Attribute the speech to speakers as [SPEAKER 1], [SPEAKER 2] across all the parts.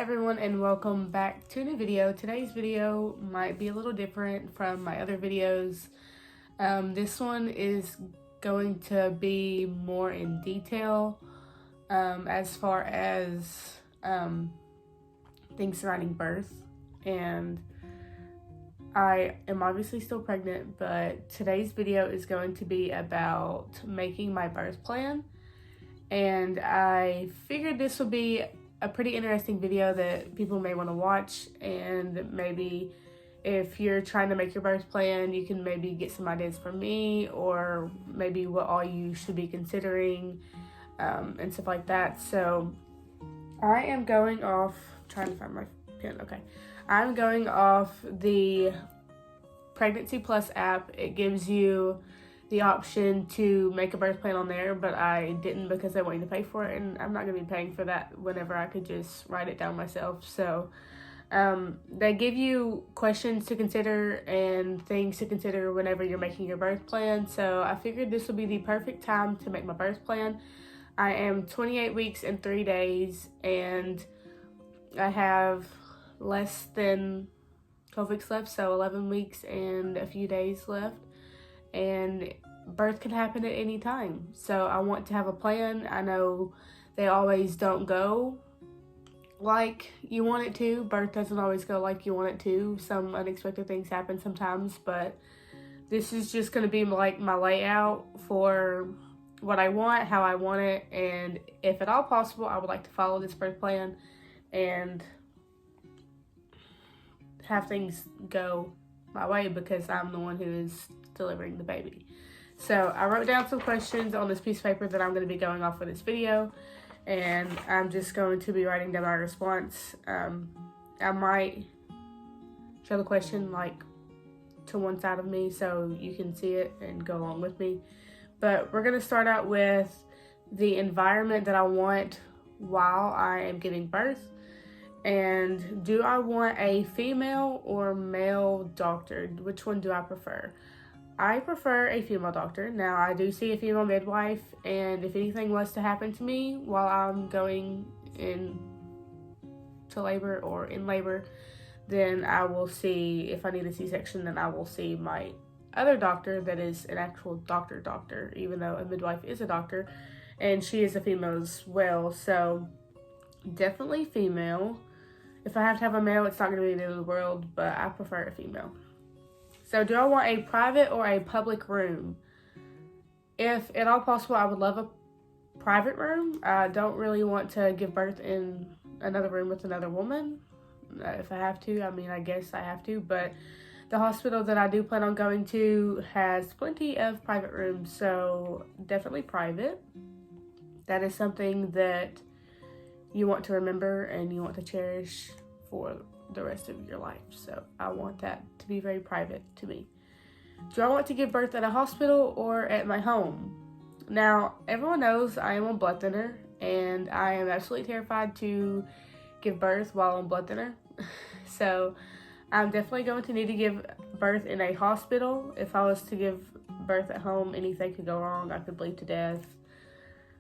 [SPEAKER 1] everyone, and welcome back to a new video. Today's video might be a little different from my other videos. This one is going to be more in detail as far as things surrounding birth. And I am obviously still pregnant, but today's video is going to be about making my birth plan. And I figured this would be a pretty interesting video that people may want to watch, and maybe if you're trying to make your birth plan, you can maybe get some ideas from me, or maybe what all you should be considering and stuff like that. So I am going off, trying to find my pen, okay. I'm going off the Pregnancy Plus app. It gives you the option to make a birth plan on there, but I didn't because I wanted to pay for it, and I'm not going to be paying for that whenever I could just write it down myself. So they give you questions to consider and things to consider whenever you're making your birth plan. So I figured this would be the perfect time to make my birth plan. I am 28 weeks and 3 days, and I have less than 12 weeks left, so 11 weeks and a few days left. And birth can happen at any time. So I want to have a plan. I know they always don't go like you want it to. Birth doesn't always go like you want it to. Some unexpected things happen sometimes, but this is just going to be like my layout for what I want, how I want it, and if at all possible, I would like to follow this birth plan and have things go my way because I'm the one who is delivering the baby. So I wrote down some questions on this piece of paper that I'm going to be going off for this video, and I'm just going to be writing down my response. I might show the question like to one side of me so you can see it and go along with me. But we're going to start out with the environment that I want while I am giving birth. And do I want a female or male doctor? Which one do I prefer? I prefer a female doctor. Now, I do see a female midwife, and if anything was to happen to me while I'm going into labor or in labor, then I will see, if I need a C-section, then I will see my other doctor that is an actual doctor, even though a midwife is a doctor, and she is a female as well. So definitely female. If I have to have a male, it's not going to be the end of the world, but I prefer a female. So do I want a private or a public room? If at all possible, I would love a private room. I don't really want to give birth in another room with another woman. If I have to, I mean, I guess I have to, but the hospital that I do plan on going to has plenty of private rooms, so definitely private. That is something that you want to remember and you want to cherish for the rest of your life. So I want that to be very private to me. Do I want to give birth at a hospital or at my home? Now, everyone knows I am on blood thinner, and I am absolutely terrified to give birth while on blood thinner. So I'm definitely going to need to give birth in a hospital. If I was to give birth at home, anything could go wrong. I could bleed to death.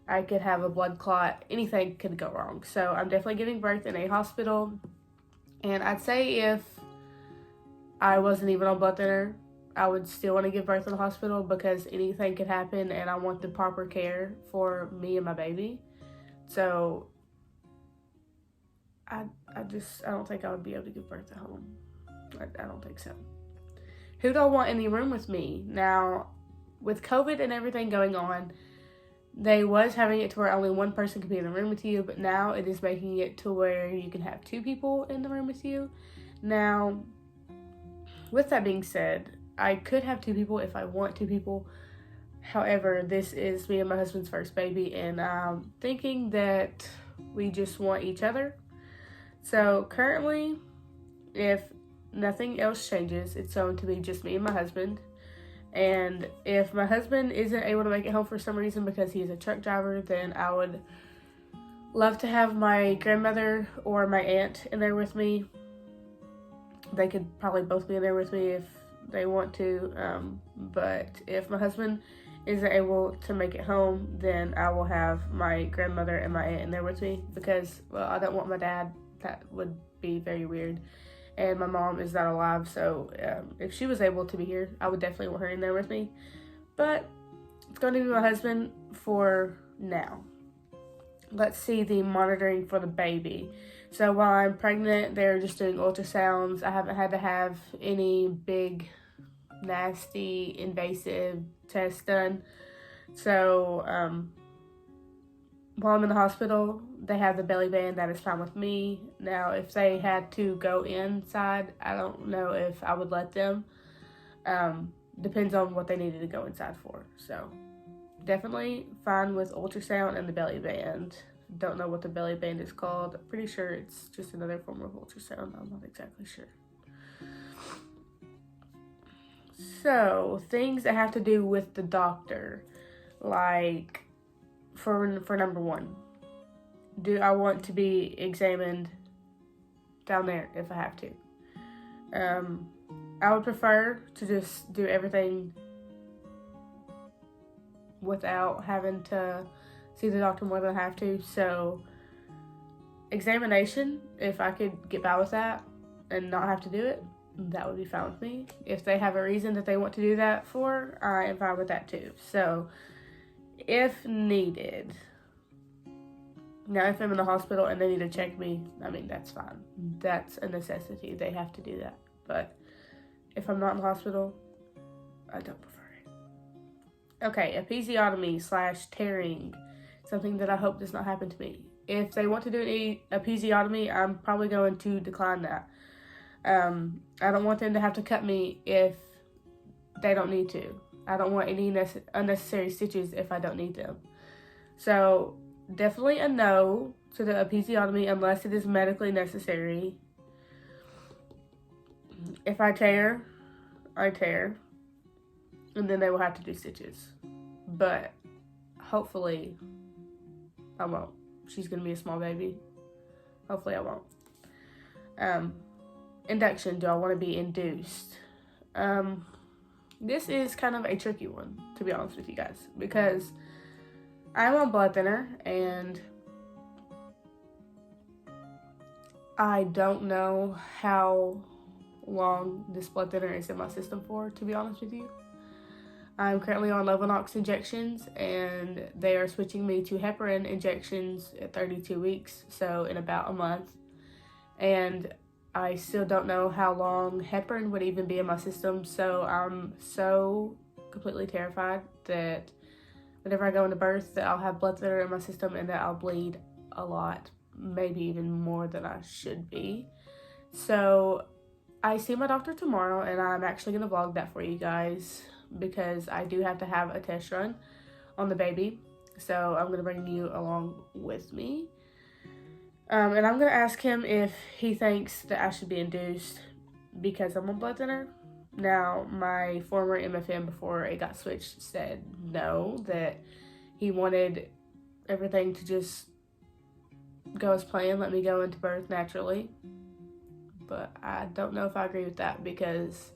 [SPEAKER 1] I could have a blood clot. Anything could go wrong. So I'm definitely giving birth in a hospital. And I'd say if I wasn't even on blood thinner, I would still want to give birth in a hospital because anything could happen and I want the proper care for me and my baby. So I don't think I would be able to give birth at home. I don't think so. Who do I want in the room with me? Now, with COVID and everything going on, they was having it to where only one person could be in the room with you, but now it is making it to where you can have 2 people in the room with you. Now, with that being said, I could have 2 people if I want 2 people. However, this is me and my husband's first baby, and I'm thinking that we just want each other. So currently, if nothing else changes, it's going to be just me and my husband. And if my husband isn't able to make it home for some reason because he's a truck driver, then I would love to have my grandmother or my aunt in there with me. They could probably both be in there with me if they want to. But if my husband isn't able to make it home, then I will have my grandmother and my aunt in there with me because, well, I don't want my dad That would be very weird. And my mom is not alive, so if she was able to be here, I would definitely want her in there with me. But it's going to be my husband for now. Let's see the monitoring for the baby. So while I'm pregnant, they're just doing ultrasounds. I haven't had to have any big, nasty, invasive tests done. So while I'm in the hospital, they have the belly band. That is fine with me. Now, if they had to go inside, I don't know if I would let them. Depends on what they needed to go inside for. So definitely fine with ultrasound and the belly band. Don't know what the belly band is called. I'm pretty sure it's just another form of ultrasound. I'm not exactly sure. So, things that have to do with the doctor. Like, for number one, do I want to be examined down there if I have to? I would prefer to just do everything without having to see the doctor more than I have to. So, examination, if I could get by with that and not have to do it, that would be fine with me. If they have a reason that they want to do that for, I am fine with that too. So, if needed. Now, if I'm in the hospital and they need to check me, I mean, that's fine. That's a necessity. They have to do that. But if I'm not in the hospital, I don't prefer it. Okay, episiotomy / tearing. Something that I hope does not happen to me. If they want to do an episiotomy, I'm probably going to decline that. I don't want them to have to cut me if they don't need to. I don't want any unnecessary stitches if I don't need them. So, definitely a no to the episiotomy unless it is medically necessary. If I tear, I tear. And then they will have to do stitches. But, hopefully, I won't. She's going to be a small baby. Hopefully, I won't. Induction, do I want to be induced? This is kind of a tricky one, to be honest with you guys, because I'm on blood thinner, and I don't know how long this blood thinner is in my system for, to be honest with you. I'm currently on Lovenox injections, and they are switching me to heparin injections at 32 weeks, so in about a month. And I still don't know how long heparin would even be in my system, so I'm so completely terrified that whenever I go into birth that I'll have blood thinner in my system and that I'll bleed a lot, maybe even more than I should be. So I see my doctor tomorrow, and I'm actually going to vlog that for you guys because I do have to have a test run on the baby, so I'm going to bring you along with me. And I'm going to ask him if he thinks that I should be induced because I'm on blood thinner. Now, my former MFM before it got switched said no, that he wanted everything to just go as planned, let me go into birth naturally. But I don't know if I agree with that because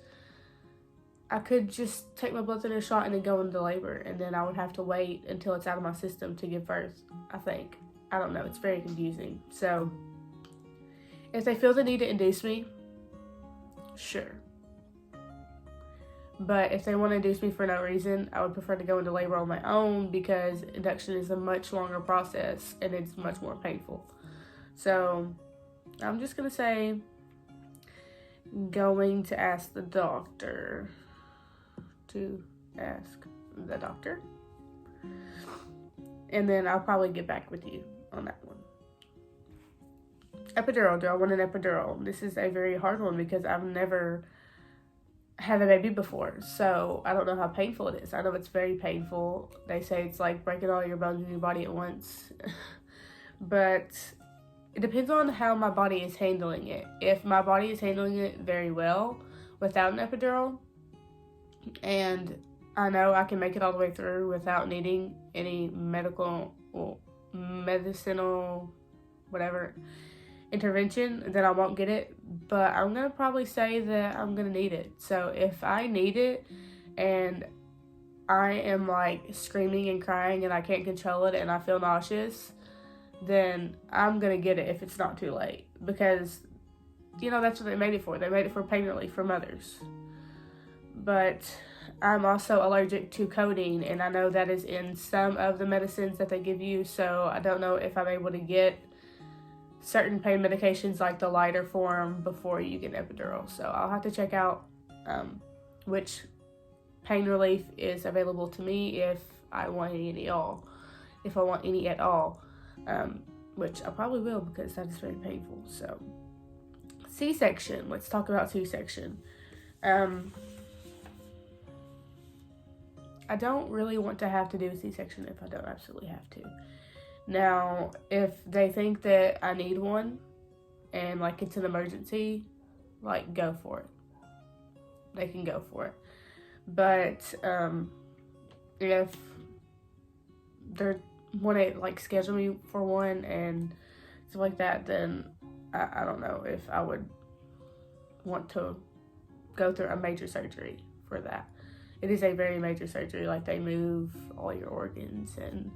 [SPEAKER 1] I could just take my blood thinner shot and then go into labor, and then I would have to wait until it's out of my system to give birth, I think. I don't know, it's very confusing. So, if they feel the need to induce me, sure. But if they want to induce me for no reason, I would prefer to go into labor on my own because induction is a much longer process and it's much more painful. So, I'm just going to say, going to ask the doctor. And then I'll probably get back with you on that one. Epidural, do I want an epidural? This is a very hard one because I've never had a baby before, so I don't know how painful it is. I know it's very painful. They say it's like breaking all your bones in your body at once. But it depends on how my body is handling it. If my body is handling it very well without an epidural, and I know I can make it all the way through without needing any medicinal, whatever, intervention, then I won't get it. But I'm going to probably say that I'm going to need it. So if I need it and I am like screaming and crying and I can't control it and I feel nauseous, then I'm going to get it if it's not too late. Because, that's what they made it for. They made it for pain relief for mothers. But I'm also allergic to codeine, and I know that is in some of the medicines that they give you, so I don't know if I'm able to get certain pain medications like the lighter form before you get an epidural. So I'll have to check out which pain relief is available to me if I want any at all. If I want any at all, which I probably will, because that is very painful. So C-section. Let's talk about C-section. I don't really want to have to do a C-section if I don't absolutely have to. Now, if they think that I need one and like it's an emergency, like go for it. They can go for it. But if they want to like schedule me for one and stuff like that, then I don't know if I would want to go through a major surgery for that. It is a very major surgery. Like, they move all your organs, and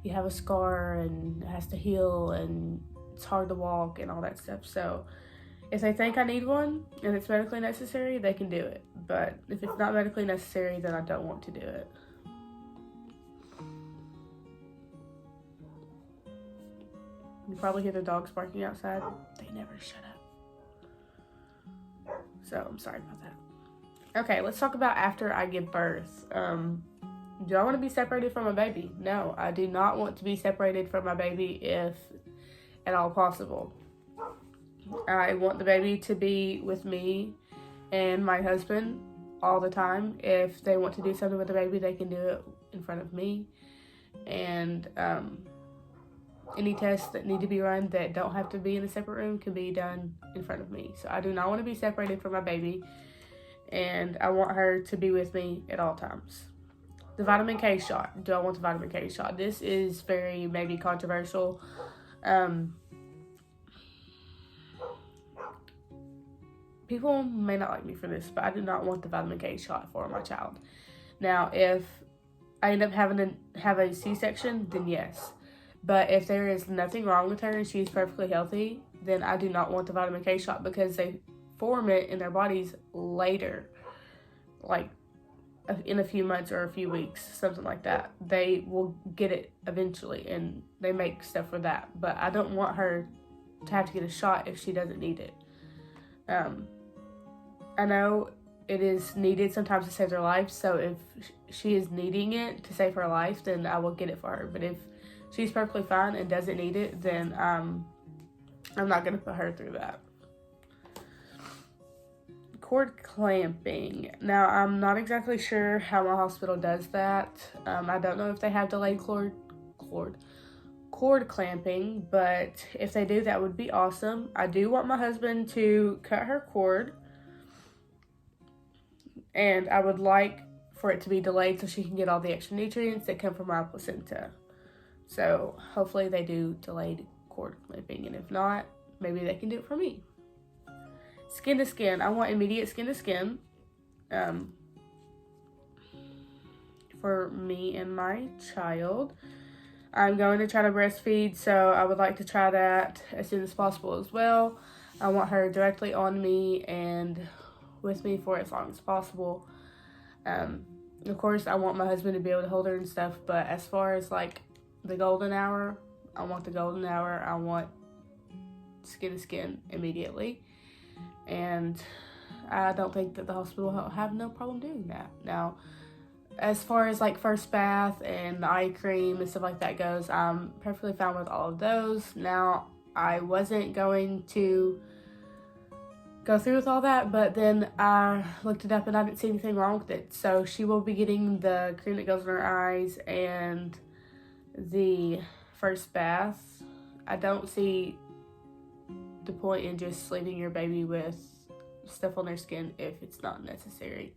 [SPEAKER 1] you have a scar, and it has to heal, and it's hard to walk and all that stuff. So if they think I need one and it's medically necessary, they can do it. But if it's not medically necessary, then I don't want to do it. You probably hear the dogs barking outside. They never shut up. So I'm sorry about that. Okay, let's talk about after I give birth. Do I want to be separated from my baby? No, I do not want to be separated from my baby if at all possible. I want the baby to be with me and my husband all the time. If they want to do something with the baby, they can do it in front of me. And any tests that need to be run that don't have to be in a separate room can be done in front of me. So I do not want to be separated from my baby, and I want her to be with me at all times. The vitamin K shot. Do I want the vitamin K shot? This is very maybe controversial. People may not like me for this, but I do not want the vitamin K shot for my child. Now, if I end up having to have a C-section, then yes. But if there is nothing wrong with her and she's perfectly healthy, then I do not want the vitamin K shot, because they form it in their bodies later, like in a few months or a few weeks, something like that. They will get it eventually, and they make stuff for that. But I don't want her to have to get a shot if she doesn't need it. I know it is needed sometimes to save their life, so if she is needing it to save her life, then I will get it for her. But if she's perfectly fine and doesn't need it, then I'm not going to put her through that. Cord clamping. Now, I'm not exactly sure how my hospital does that. I don't know if they have delayed cord clamping, but if they do, that would be awesome. I do want my husband to cut her cord, and I would like for it to be delayed so she can get all the extra nutrients that come from my placenta. So hopefully they do delayed cord clamping, and if not, maybe they can do it for me. Skin to skin. I want immediate skin to skin for me and my child. I'm going to try to breastfeed, so I would like to try that as soon as possible as well. I want her directly on me and with me for as long as possible. Of course, I want my husband to be able to hold her and stuff, but as far as like the golden hour, I want the golden hour. I want skin to skin immediately. And I don't think that the hospital will have no problem doing that. Now, as far as like first bath and the eye cream and stuff like that goes, I'm perfectly fine with all of those. Now, I wasn't going to go through with all that, but then I looked it up and I didn't see anything wrong with it. So she will be getting the cream that goes in her eyes and the first bath. I don't see the point in just leaving your baby with stuff on their skin if it's not necessary.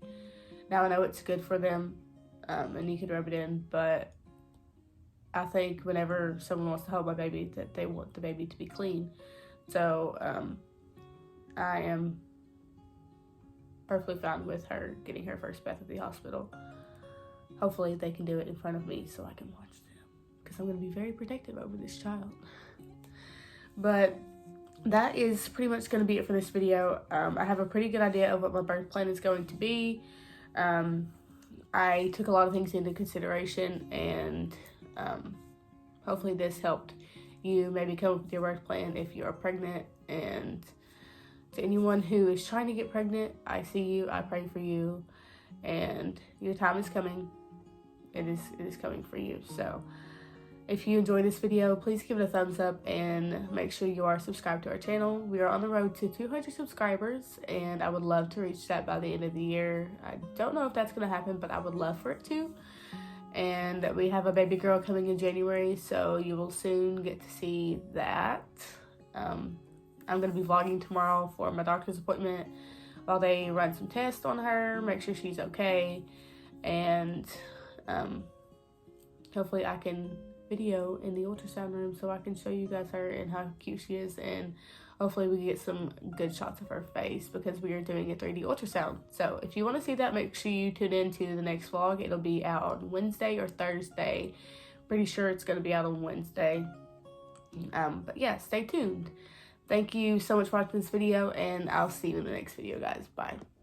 [SPEAKER 1] Now, I know it's good for them, and you can rub it in, but I think whenever someone wants to hold my baby, that they want the baby to be clean. So I am perfectly fine with her getting her first bath at the hospital. Hopefully they can do it in front of me so I can watch them, because I'm going to be very protective over this child. But that is pretty much going to be it for this video. I have a pretty good idea of what my birth plan is going to be. I took a lot of things into consideration, and hopefully this helped you maybe come up with your birth plan if you are pregnant. And to anyone who is trying to get pregnant, I see you, I pray for you, and your time is coming. It is coming for you. So if you enjoyed this video, please give it a thumbs up and make sure you are subscribed to our channel. We are on the road to 200 subscribers, and I would love to reach that by the end of the year. I don't know if that's going to happen, but I would love for it to. And we have a baby girl coming in January, so you will soon get to see that. I'm going to be vlogging tomorrow for my doctor's appointment while they run some tests on her, make sure she's okay, and hopefully I can video in the ultrasound room so I can show you guys her and how cute she is, and hopefully we get some good shots of her face because we are doing a 3D ultrasound. So if you want to see that, make sure you tune in to the next vlog. It'll be out on Wednesday or Thursday. Pretty sure it's going to be out on Wednesday. But yeah, stay tuned. Thank you so much for watching this video, and I'll see you in the next video, guys. Bye.